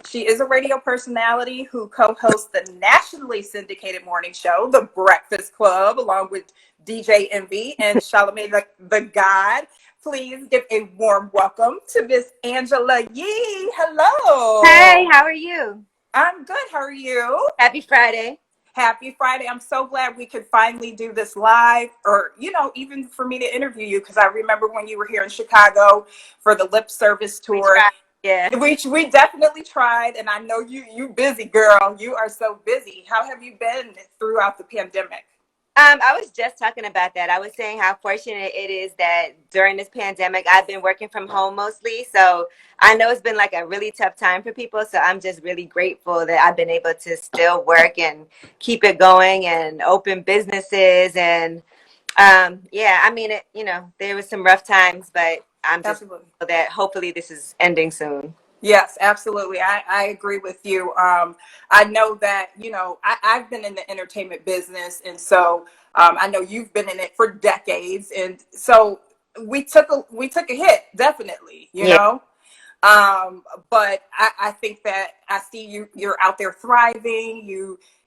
She is a radio personality who co-hosts the nationally syndicated morning show, The Breakfast Club, along with DJ Envy and Charlamagne the God. Please give a warm welcome to Miss Angela Yee. Hey, Hello. how are you? I'm good. How are you? Happy Friday. Happy Friday. I'm so glad we could finally do this live, or, even for me to interview you, because I remember when you were here in Chicago for the lip service We tour. tried. Yeah. We definitely tried, and I know you busy, girl. You are so busy. How have you been throughout the pandemic? I was just talking about that. I was saying how fortunate it is that during this pandemic, I've been working from home mostly. So I know it's been like a really tough time for people. So I'm just really grateful that I've been able to still work and keep it going and open businesses. And yeah, I mean, there was some rough times, but I'm just Absolutely. grateful that hopefully this is ending soon. Yes, absolutely. I agree with you. I know that, I've been in the entertainment business. And so I know you've been in it for decades. And so we took a hit, definitely, Yeah. but I think that I see you're out there thriving.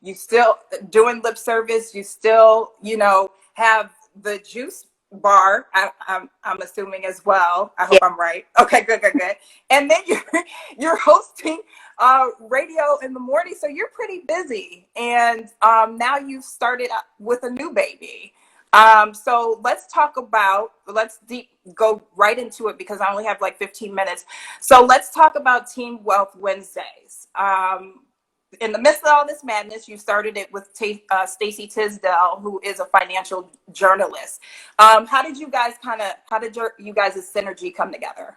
You still doing lip service. You still, have the juice bar. I'm assuming as well. I hope I'm right. Okay, good. And then you're hosting radio in the morning, so you're pretty busy. And now you've started with a new baby. So go right into it because I only have like 15 minutes. So let's talk about Team Wealth Wednesdays. In the midst of all this madness, you started it with Stacey Tisdale, who is a financial journalist. How did you guys you guys' synergy come together?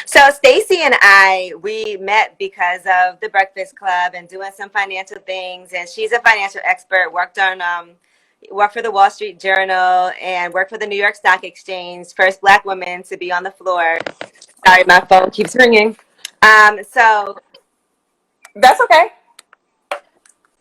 So Stacy and we met because of the Breakfast Club and doing some financial things. And she's a financial expert, worked for the Wall Street Journal and worked for the New York Stock Exchange, first Black woman to be on the floor. Sorry, my phone keeps ringing. So That's okay.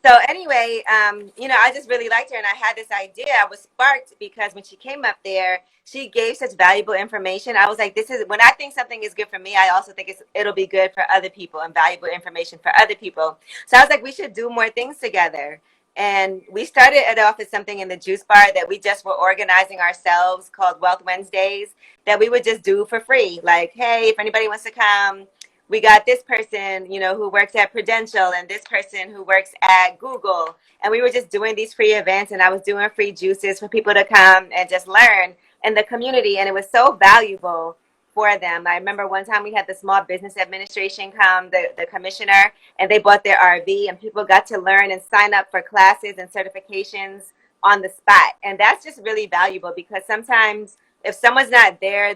So anyway, I just really liked her and I had this idea. I was sparked because when she came up there, she gave such valuable information. I was like, when I think something is good for me, I also think it'll be good for other people and valuable information for other people. So I was like, we should do more things together. And we started it off as something in the juice bar that we just were organizing ourselves called Wealth Wednesdays that we would just do for free. Like, hey, if anybody wants to come, we got this person, who works at Prudential and this person who works at Google. And we were just doing these free events and I was doing free juices for people to come and just learn in the community. And it was so valuable for them. I remember one time we had the Small Business Administration come, the commissioner, and they bought their RV and people got to learn and sign up for classes and certifications on the spot. And that's just really valuable because sometimes if someone's not there,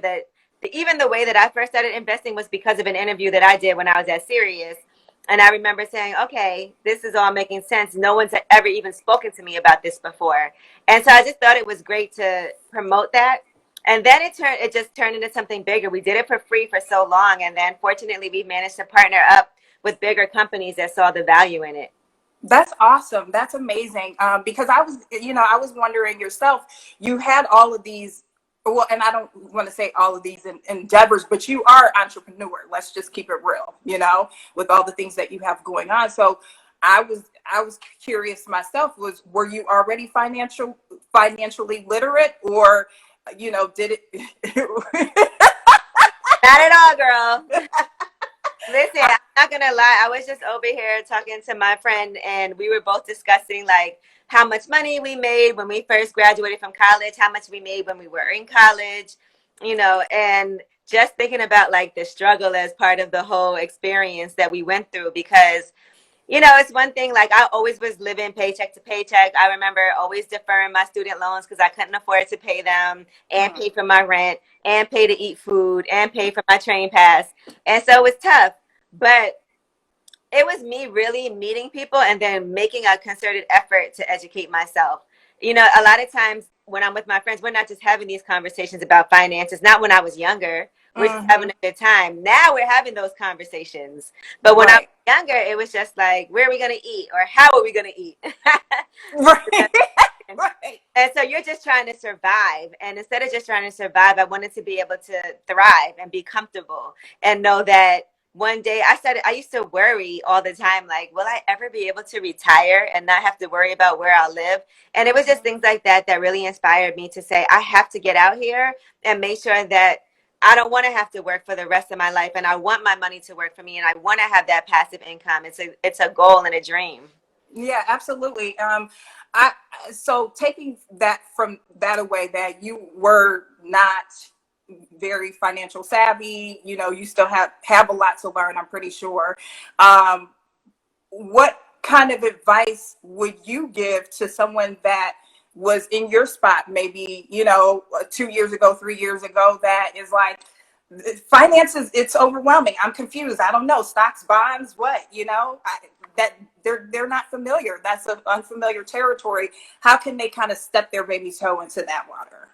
even the way that I first started investing was because of an interview that I did when I was at Sirius. And I remember saying, okay, this is all making sense. No one's ever even spoken to me about this before. And so I just thought it was great to promote that. And then it just turned into something bigger. We did it for free for so long. And then fortunately, we managed to partner up with bigger companies that saw the value in it. That's awesome. That's amazing. Because I was wondering yourself, you had all of these, well, and I don't want to say all of these endeavors, but you are an entrepreneur. Let's just keep it real, with all the things that you have going on. So I was curious myself, were you already financially literate, or, did it? Not at all, girl. Listen, I'm not going to lie. I was just over here talking to my friend and we were both discussing like how much money we made when we first graduated from college, how much we made when we were in college, and just thinking about like the struggle as part of the whole experience that we went through because, it's one thing, like I always was living paycheck to paycheck. I remember always deferring my student loans because I couldn't afford to pay them and pay for my rent and pay to eat food and pay for my train pass. And so it was tough, but it was me really meeting people and then making a concerted effort to educate myself. A lot of times when I'm with my friends, we're not just having these conversations about finances, not when I was younger. We're just having a good time. Now we're having those conversations. But when I was younger, it was just like, where are we going to eat? Or how are we going to eat? Right. And so you're just trying to survive. And instead of just trying to survive, I wanted to be able to thrive and be comfortable and know that one day I used to worry all the time, like, will I ever be able to retire and not have to worry about where I'll live? And it was just things like that that really inspired me to say, I have to get out here and make sure that I don't want to have to work for the rest of my life. And I want my money to work for me. And I want to have that passive income. It's a goal and a dream. Yeah, absolutely. I so taking that from that away, that you were not very financial savvy, you still have a lot to learn, I'm pretty sure. Um, what kind of advice would you give to someone that was in your spot, maybe 2 years ago, 3 years ago, that is like, finances, it's overwhelming, I'm confused, I don't know, stocks, bonds, what, that they're not familiar, that's an unfamiliar territory. How can they kind of step their baby toe into that water?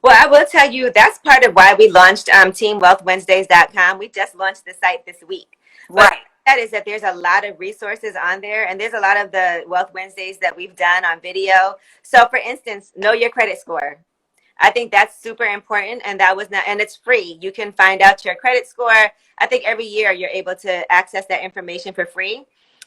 Well, I will tell you that's part of why we launched teamwealthwednesdays.com. We just launched the site this week. But Right. that is that there's a lot of resources on there, and there's a lot of the Wealth Wednesdays that we've done on video. So for instance, know your credit score. I think that's super important, and that was not, and it's free. You can find out your credit score. I think every year you're able to access that information for free.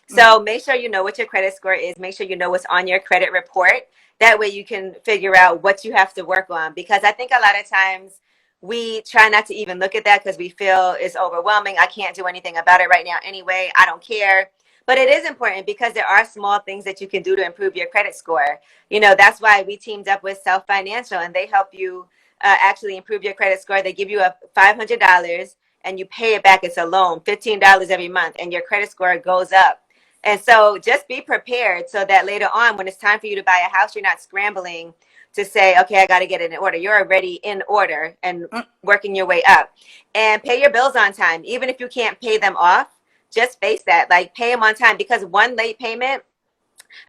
So make sure you know what your credit score is. Make sure you know what's on your credit report. That way you can figure out what you have to work on. Because I think a lot of times we try not to even look at that because we feel it's overwhelming. I can't do anything about it right now anyway. I don't care. But it is important because there are small things that you can do to improve your credit score. That's why we teamed up with Self Financial, and they help you actually improve your credit score. They give you a $500 and you pay it back. It's a loan, $15 every month, and your credit score goes up. And so just be prepared so that later on, when it's time for you to buy a house, you're not scrambling to say, okay, I got to get it in order. You're already in order and working your way up. And pay your bills on time. Even if you can't pay them off, just face that. Like, pay them on time, because one late payment,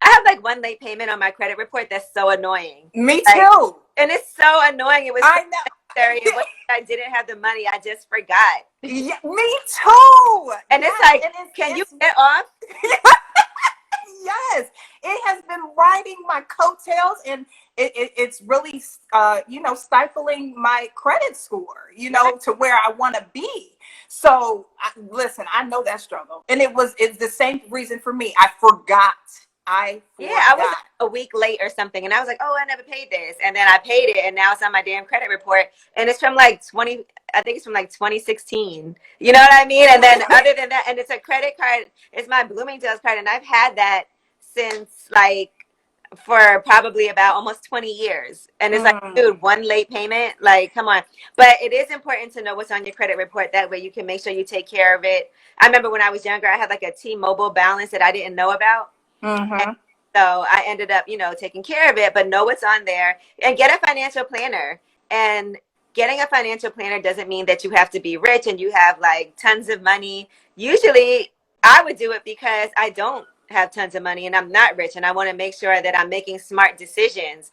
I have like one late payment on my credit report that's so annoying. Me Like, too. and it's so annoying. It was I so know. necessary. It wasn't that I didn't have the money. I just forgot. Yeah, me too. And Yes, it's like, and can you it's get off? yes, it has been riding my coattails, and it's really stifling my credit score, to where I want to be. So listen, I know that struggle, and it's the same reason for me. I forgot. Yeah, I was like a week late or something, and I was like, "Oh, I never paid this," and then I paid it, and now it's on my damn credit report, and it's from like 20. I think it's from like 2016. You know what I mean? And then other than that, and it's a credit card. It's my Bloomingdale's card, and I've had that since like for probably about almost 20 years. And it's like, dude, one late payment, like, come on. But it is important to know what's on your credit report. That way you can make sure you take care of it. I remember when I was younger, I had like a T-Mobile balance that I didn't know about. Mm-hmm. So I ended up, taking care of it, but know what's on there and get a financial planner. And getting a financial planner doesn't mean that you have to be rich and you have like tons of money. Usually I would do it because I don't have tons of money and I'm not rich, and I want to make sure that I'm making smart decisions.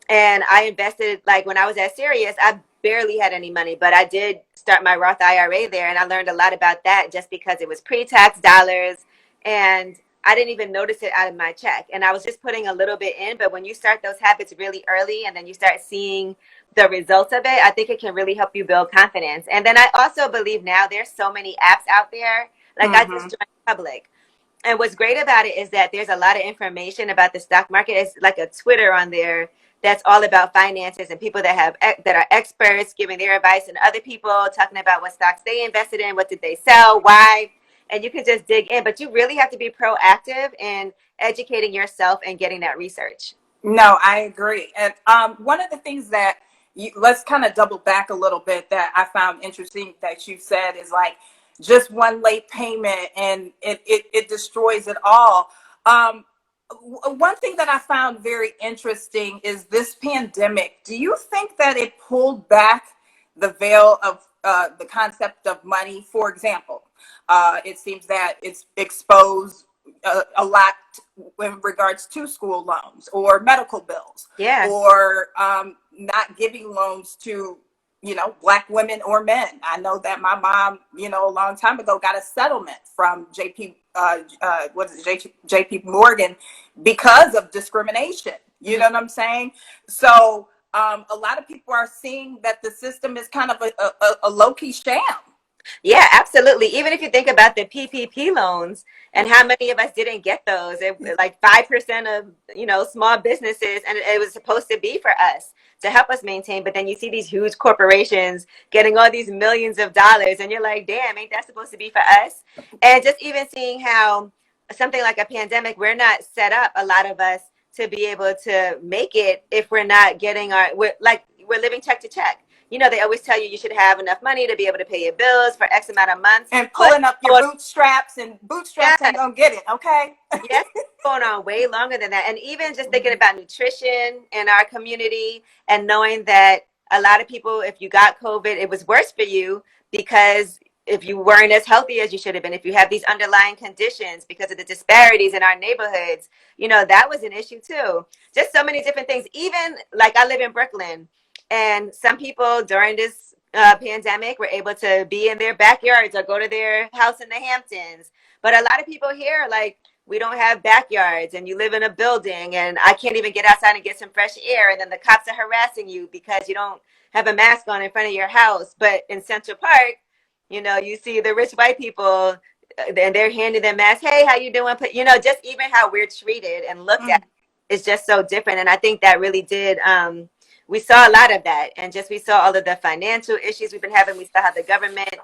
And I invested, like when I was at Sirius, I barely had any money, but I did start my Roth IRA there, and I learned a lot about that just because it was pre-tax dollars, and I didn't even notice it out of my check. And I was just putting a little bit in, but when you start those habits really early and then you start seeing the results of it, I think it can really help you build confidence. And then I also believe now there's so many apps out there. Like I just joined Public. And what's great about it is that there's a lot of information about the stock market. It's like a Twitter on there that's all about finances, and people that are experts giving their advice, and other people talking about what stocks they invested in, what did they sell, why, and you can just dig in. But you really have to be proactive in educating yourself and getting that research. No, I agree. And one of the things that let's kind of double back a little bit, that I found interesting that you said is like, just one late payment and it destroys it all. One thing that I found very interesting is this pandemic. Do you think that it pulled back the veil of the concept of money? For example, it seems that it's exposed a lot in regards to school loans or medical bills, or not giving loans to Black women or men. I know that my mom, a long time ago, got a settlement from JP Morgan because of discrimination. You know what I'm saying? So a lot of people are seeing that the system is kind of a low-key sham. Yeah, absolutely. Even if you think about the PPP loans and how many of us didn't get those, like 5% of, small businesses, and it was supposed to be for us to help us maintain. But then you see these huge corporations getting all these millions of dollars, and you're like, damn, ain't that supposed to be for us? And just even seeing how something like a pandemic, we're not set up, a lot of us, to be able to make it if we're not getting we're living check to check. They always tell you should have enough money to be able to pay your bills for X amount of months. And What's pulling up your going bootstraps, and bootstraps Yeah, ain't gonna get it, okay? yes, going on way longer than that. And even just thinking about nutrition in our community and knowing that a lot of people, if you got COVID, it was worse for you because if you weren't as healthy as you should have been, if you have these underlying conditions because of the disparities in our neighborhoods, that was an issue too. Just so many different things. Even like I live in Brooklyn, and some people during this pandemic were able to be in their backyards or go to their house in the Hamptons. But a lot of people here, like, we don't have backyards and you live in a building and I can't even get outside and get some fresh air. And then the cops are harassing you because you don't have a mask on in front of your house. But in Central Park, you see the rich white people and they're handing them masks. Hey, how you doing? But, just even how we're treated and looked at is just so different. And I think that really did, we saw a lot of that. And just we saw all of the financial issues we've been having. We saw how the government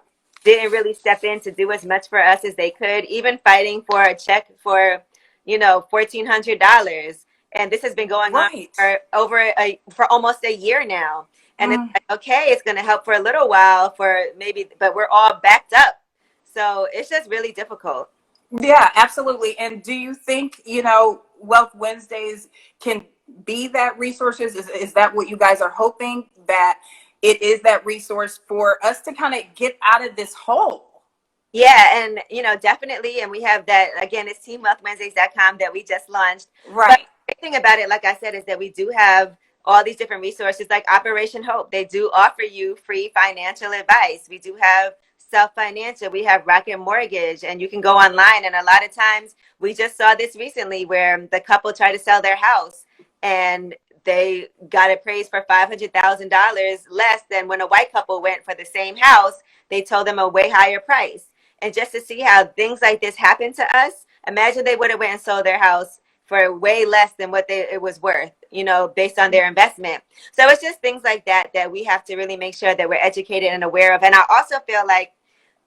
didn't really step in to do as much for us as they could, even fighting for a check for, $1,400. And this has been going on Right. for almost a year now. And it's like, okay, it's going to help for a little while but we're all backed up. So it's just really difficult. Yeah, absolutely. And do you think, Wealth Wednesdays can be that resources? Is that what you guys are hoping, that it is that resource for us to kind of get out of this hole? Yeah, and definitely, and we have that again. It's teamwealthwednesdays.com that we just launched. But Right. the great thing about it, like I said, is that we do have all these different resources, like Operation Hope. They do offer you free financial advice. We do have Self Financial. We have Rocket Mortgage, and you can go online. And a lot of times, we just saw this recently where the couple tried to sell their house, and they got appraised for $500,000 less than when a white couple went for the same house. They told them a way higher price. And just to see how things like this happen to us, imagine they would have went and sold their house for way less than what it was worth, based on their investment. So it's just things like that that we have to really make sure that we're educated and aware of. And I also feel like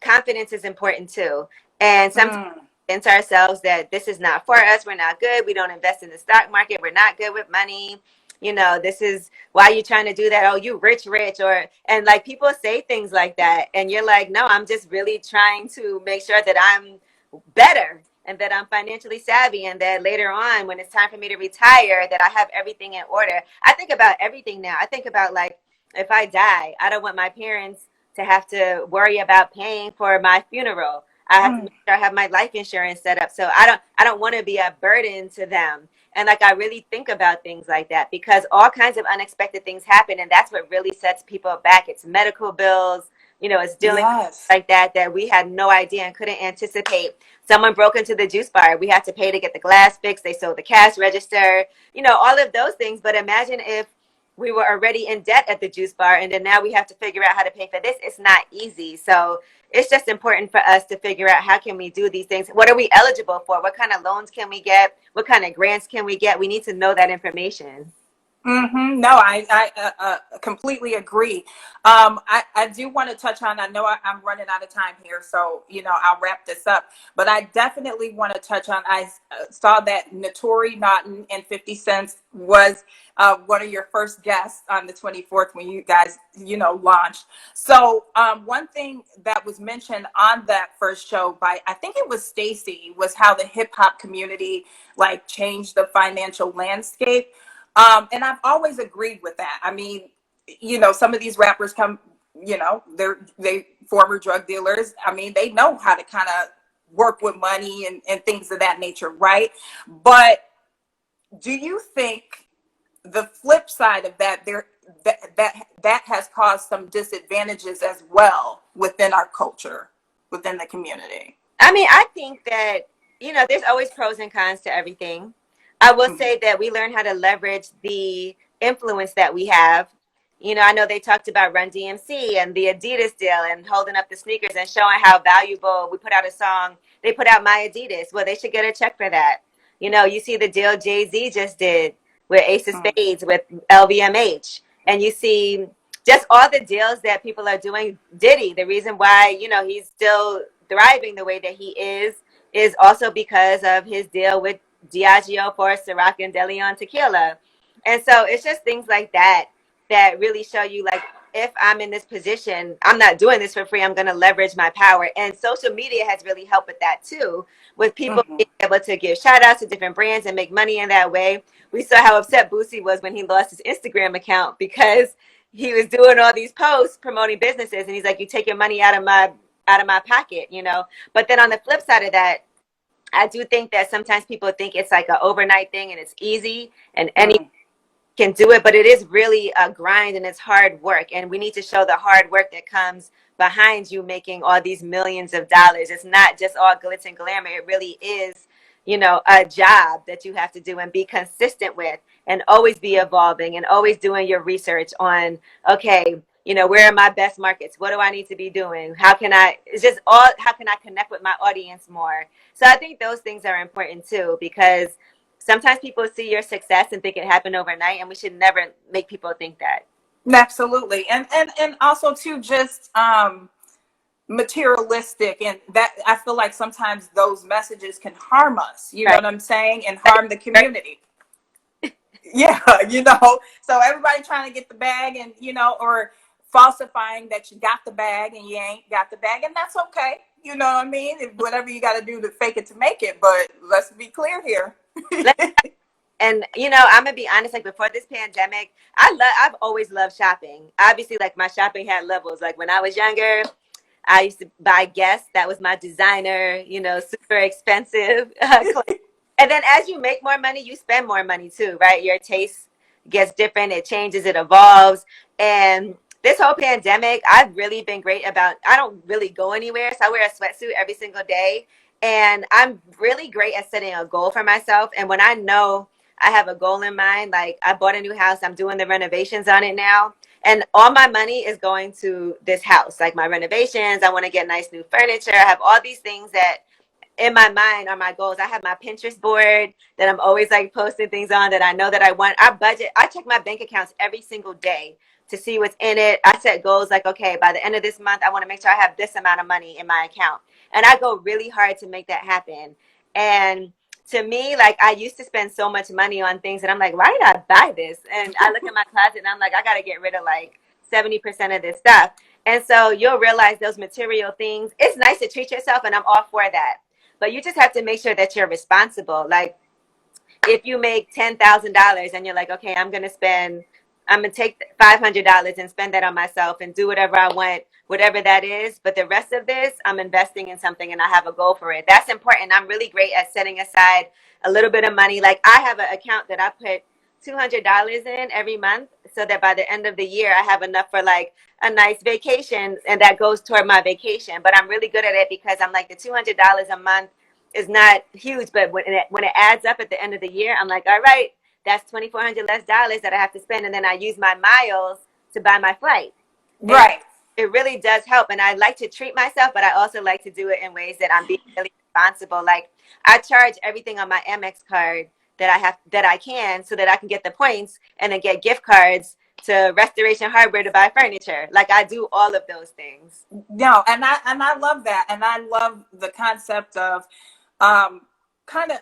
confidence is important too. And sometimes into ourselves that this is not for us. We're not good. We don't invest in the stock market. We're not good with money. This is why you're trying to do that. Oh, you rich, and like people say things like that. And you're like, no, I'm just really trying to make sure that I'm better and that I'm financially savvy and that later on when it's time for me to retire, that I have everything in order. I think about everything now. I think about like, if I die, I don't want my parents to have to worry about paying for my funeral. I have to make sure I have my life insurance set up. So I don't want to be a burden to them. And like I really think about things like that because all kinds of unexpected things happen, and that's what really sets people back. It's medical bills, it's dealing with Yes. like that we had no idea and couldn't anticipate. Someone broke into the juice bar. We had to pay to get the glass fixed. They sold the cash register, all of those things. But imagine if we were already in debt at the juice bar and then now we have to figure out how to pay for this. It's not easy. So it's just important for us to figure out how can we do these things. What are we eligible for? What kind of loans can we get? What kind of grants can we get? We need to know that information. No, I completely agree. I do want to touch on, I know I'm running out of time here, so, I'll wrap this up, but I definitely want to touch on, I saw that Notori Naughton and 50 Cent was one of your first guests on the 24th when you guys, launched. So one thing that was mentioned on that first show by, I think it was Stacey, was how the hip hop community like changed the financial landscape. And I've always agreed with that. I mean, some of these rappers come, they former drug dealers. I mean, they know how to kind of work with money and things of that nature, right? But do you think the flip side of that, that has caused some disadvantages as well within our culture, within the community? I mean, I think that, there's always pros and cons to everything. I will say that we learn how to leverage the influence that we have, You know, I know they talked about Run DMC and the Adidas deal and holding up the sneakers and showing how valuable. We put out a song. They put out My Adidas. Well, they should get a check for that. You know, you see the deal Jay-Z just did with Ace of Mm. Spades with LVMH, and you see just all the deals that people are doing. Diddy, the reason why, you know, he's still thriving the way that he is also because of his deal with Diageo for Ciroc and De Leon tequila. And so it's just things like that that really show you, like, if I'm in this position, I'm not doing this for free. I'm going to leverage my power. And social media has really helped with that too, with people Hmm. being able to give shout outs to different brands and make money in that way. We saw how upset Boosie was when he lost his Instagram account because he was doing all these posts promoting businesses, and he's like, you take your money out of my pocket, you know. But then on the flip side of that, I do think that sometimes people think it's like an overnight thing and it's easy and any Mm. can do it, but it is really a grind and it's hard work. And we need to show the hard work that comes behind you making all these millions of dollars. It's not just all glitz and glamour. It really is, you know, a job that you have to do and be consistent with, and always be evolving and always doing your research on, okay, you know, where are my best markets? What do I need to be doing? How can I, it's just all, how can I connect with my audience more? So I think those things are important too, because sometimes people see your success and think it happened overnight, and we should never make people think that. Absolutely. And also too, just materialistic, and that I feel like sometimes those messages can harm us, you know Right. what I'm saying, and harm the community. Yeah, so everybody trying to get the bag, and or falsifying that you got the bag and you ain't got the bag, and that's okay. You know what I mean? Whatever you got to do to fake it to make it, but let's be clear here. And you know, I'm gonna be honest. Like before this pandemic, I've always loved shopping. Obviously, like my shopping had levels. Like when I was younger, I used to buy Guess. That was my designer. You know, super expensive clothes. And then as you make more money, you spend more money too, right? Your taste gets different. It changes. It evolves. And this whole pandemic, I've really been great about. I don't really go anywhere, so I wear a sweatsuit every single day. And I'm really great at setting a goal for myself. And when I know I have a goal in mind, like I bought a new house, I'm doing the renovations on it now, and all my money is going to this house, like my renovations. I want to get nice new furniture. I have all these things that in my mind are my goals. I have my Pinterest board that I'm always like posting things on that I know that I want. I budget, I check my bank accounts every single day to see what's in it. I set goals like, okay, by the end of this month, I want to make sure I have this amount of money in my account. And I go really hard to make that happen. And to me, like I used to spend so much money on things and I'm like, why did I buy this? And I look at my closet and I'm like, I got to get rid of like 70% of this stuff. And so you'll realize those material things. It's nice to treat yourself, and I'm all for that, but you just have to make sure that you're responsible. Like if you make $10,000 and you're like, okay, I'm gonna take $500 and spend that on myself and do whatever I want, whatever that is. But the rest of this, I'm investing in something and I have a goal for it. That's important. I'm really great at setting aside a little bit of money. Like I have an account that I put $200 in every month, so that by the end of the year, I have enough for like a nice vacation, and that goes toward my vacation. But I'm really good at it because I'm like, the $200 a month is not huge, but when it adds up at the end of the year, I'm like, all right, that's 2,400 less dollars that I have to spend, and then I use my miles to buy my flight. And Right. it really does help. And I like to treat myself, but I also like to do it in ways that I'm being really responsible. Like I charge everything on my Amex card that I can, so that I can get the points and then get gift cards to Restoration Hardware to buy furniture. Like I do all of those things. No, and I love that, and I love the concept of kind of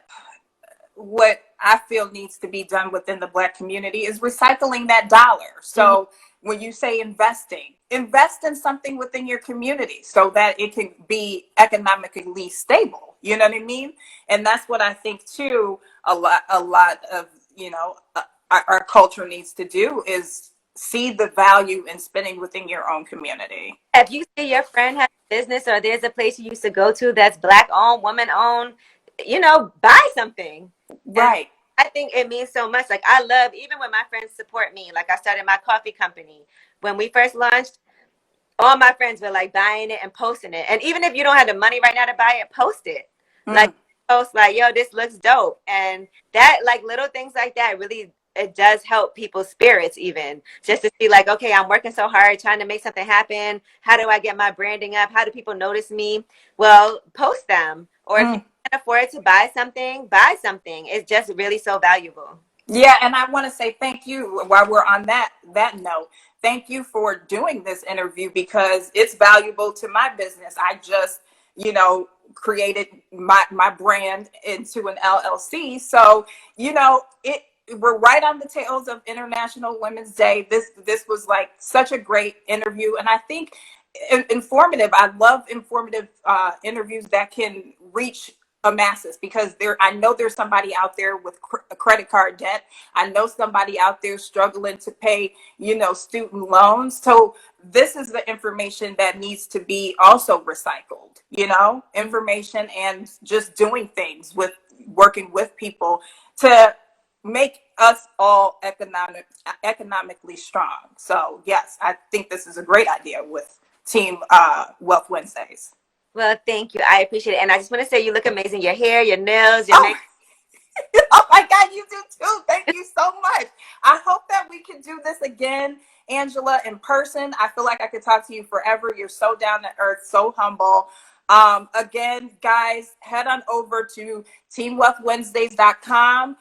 what I feel needs to be done within the Black community is recycling that dollar. Mm-hmm. So when you say investing, invest in something within your community so that it can be economically stable. You know what I mean? And that's what I think too. A lot of our culture needs to do is see the value in spending within your own community. If you see your friend has a business, or there's a place you used to go to that's Black owned, woman owned, you know, buy something. And Right. I think it means so much. Like I love, even when my friends support me, like I started my coffee company. When we first launched, all my friends were like buying it and posting it. And even if you don't have the money right now to buy it, post it. Like Mm. post like, yo, this looks dope. And that, like little things like that really it does help people's spirits, even just to see like, okay, I'm working so hard trying to make something happen. How do I get my branding up? How do people notice me? Well, post them. Or if you Mm. can afford to buy something, buy something. It's just really so valuable. Yeah, and I want to say thank you while we're on that note. Thank you for doing this interview because it's valuable to my business. I just, created my brand into an LLC. So, it we're right on the tails of International Women's Day. This was like such a great interview, and I think informative. I love informative interviews that can reach a masses because I know there's somebody out there with a credit card debt. I know somebody out there struggling to pay, student loans. So this is the information that needs to be also recycled, information and just doing things with working with people to make us all economically strong. So yes, I think this is a great idea with Team Wealth Wednesdays. Well, thank you. I appreciate it. And I just want to say you look amazing. Your hair, your nails, your Oh, makeup. oh my God, you do too. Thank you so much. I hope that we can do this again, Angela, in person. I feel like I could talk to you forever. You're so down to earth, so humble. Again, guys, head on over to teamwealthwednesdays.com.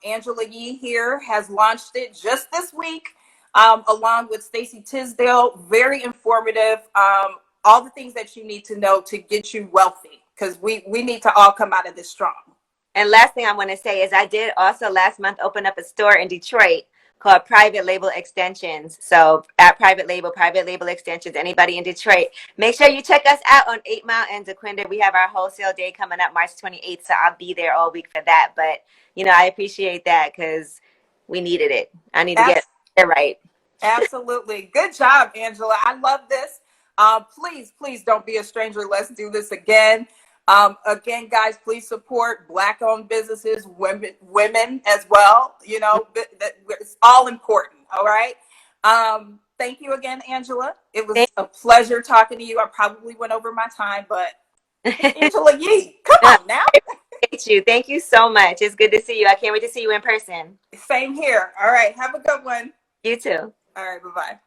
Angela Yee here has launched it just this week, along with Stacey Tisdale. Very informative. All the things that you need to know to get you wealthy, because we need to all come out of this strong. And last thing I want to say is I did also last month open up a store in Detroit called Private Label Extensions. So at Private Label Extensions, anybody in Detroit, make sure you check us out on 8 Mile and Dequindre. We have our wholesale day coming up March 28th. So I'll be there all week for that. But, I appreciate that because we needed it. I need to get it right. Absolutely. Good job, Angela. I love this. Please don't be a stranger. Let's do this again. Again, guys, please support Black-owned businesses, women as well. It's all important. All right. Thank you again, Angela. It was a pleasure talking to you. I probably went over my time, but it's Angela Yee. Come on now. Thank you so much. It's good to see you. I can't wait to see you in person. Same here. All right. Have a good one. You too. All right. Bye-bye.